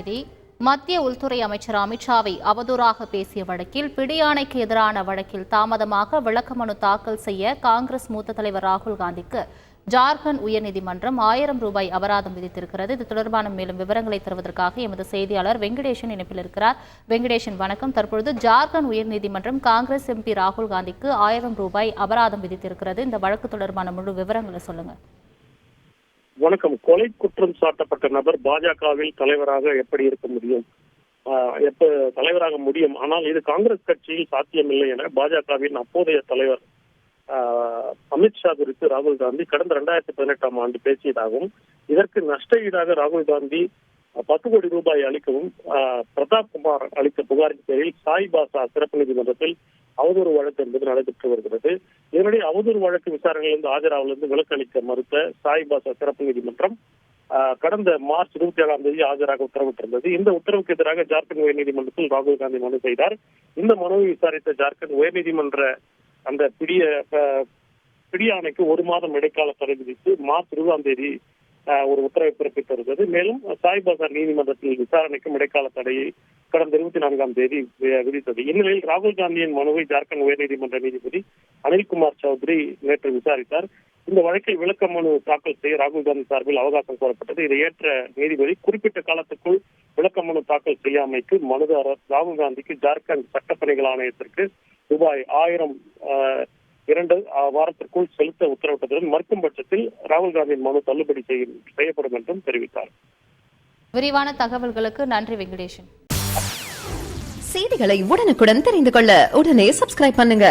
கருணாநிதி மத்திய உள்துறை அமைச்சர் அமித்ஷாவை அவதூறாக பேசிய வழக்கில் பிடியாணைக்கு எதிரான வழக்கில் தாமதமாக விளக்கமனு தாக்கல் செய்ய காங்கிரஸ் மூத்த தலைவர் ராகுல் காந்திக்கு ஜார்க்கண்ட் உயர்நீதிமன்றம் 1000 ரூபாய் அபராதம் விதித்திருக்கிறது. இது தொடர்பான மேலும் விவரங்களை தருவதற்காக எமது செய்தியாளர் வெங்கடேசன் இணைப்பில் இருக்கிறார். வெங்கடேசன் வணக்கம். தற்பொழுது ஜார்க்கண்ட் உயர்நீதிமன்றம் காங்கிரஸ் எம்பி ராகுல் காந்திக்கு 1000 ரூபாய் அபராதம் விதித்திருக்கிறது. இந்த வழக்கு தொடர்பான முழு விவரங்களை சொல்லுங்க. வணக்கம். கொலை குற்றம் சாட்டப்பட்ட நபர் பாஜகவில் தலைவராக எப்படி இருக்க முடியும், தலைவராக முடியும், ஆனால் இது காங்கிரஸ் கட்சியில் சாத்தியமில்லை என பாஜகவின் அப்போதைய தலைவர் அமித்ஷா குறித்து ராகுல் காந்தி கடந்த 2018ஆம் ஆண்டு பேசியதாகவும், இதற்கு நஷ்ட ஈடாக ராகுல் காந்தி 10 கோடி ரூபாய் அளிக்கவும் பிரதாப் குமார் அளித்த புகாரின் பேரில் சாய் பாசா சிறப்பு நீதிமன்றத்தில் அவதூறு வழக்கு என்பது நடைபெற்று வருகிறது. இதனிடையே அவதூறு வழக்கு விசாரணையிலிருந்து ஆஜராவிலிருந்து விலக்கு அளிக்க மறுத்த சாய் பாசா சிறப்பு நீதிமன்றம் கடந்த மார்ச் 27ஆம் தேதி ஆஜராக உத்தரவிட்டிருந்தது. இந்த உத்தரவுக்கு எதிராக ஜார்க்கண்ட் உயர்நீதிமன்றத்தில் ராகுல் காந்தி மனு செய்தார். இந்த மனுவை விசாரித்த ஜார்க்கண்ட் உயர்நீதிமன்ற அந்த பிடியாணைக்கு 1 மாதம் இடைக்கால தடை விதித்து மார்ச் 20ஆம் தேதி ஒரு உத்தரவை பிறப்பித்திருந்தது. மேலும் சாய்பாசா நீதிமன்றத்தில் விசாரணைக்கும் இடைக்கால தடையை கடந்த 24ஆம் தேதி விதித்தது. இந்நிலையில் ராகுல் காந்தியின் மனுவை ஜார்க்கண்ட் உயர்நீதிமன்ற நீதிபதி அனில்குமார் சௌத்ரி நேற்று விசாரித்தார். இந்த வழக்கில் விளக்க மனு தாக்கல் செய்ய ராகுல் காந்தி சார்பில் அவகாசம் கோரப்பட்டது. இதை ஏற்ற நீதிபதி குறிப்பிட்ட காலத்துக்குள் விளக்க மனு தாக்கல் செய்யாமைக்கு மனுதாரர் ராகுல் காந்திக்கு ஜார்க்கண்ட் சட்டப்பணிகள் ஆணையத்திற்கு ரூபாய் 1000 2 வாரத்திற்குள் செலுத்த உத்தரவிட்டதுடன் மறுக்கும் பட்சத்தில் ராகுல் காந்தியின் மனு தள்ளுபடி செய்யப்படும் என்றும் தெரிவித்தார். விரிவான தகவல்களுக்கு நன்றி வெங்கடேசன். செய்திகளை உடனுக்குடன் தெரிந்து கொள்ள உடனே சப்ஸ்கிரைப் பண்ணுங்க.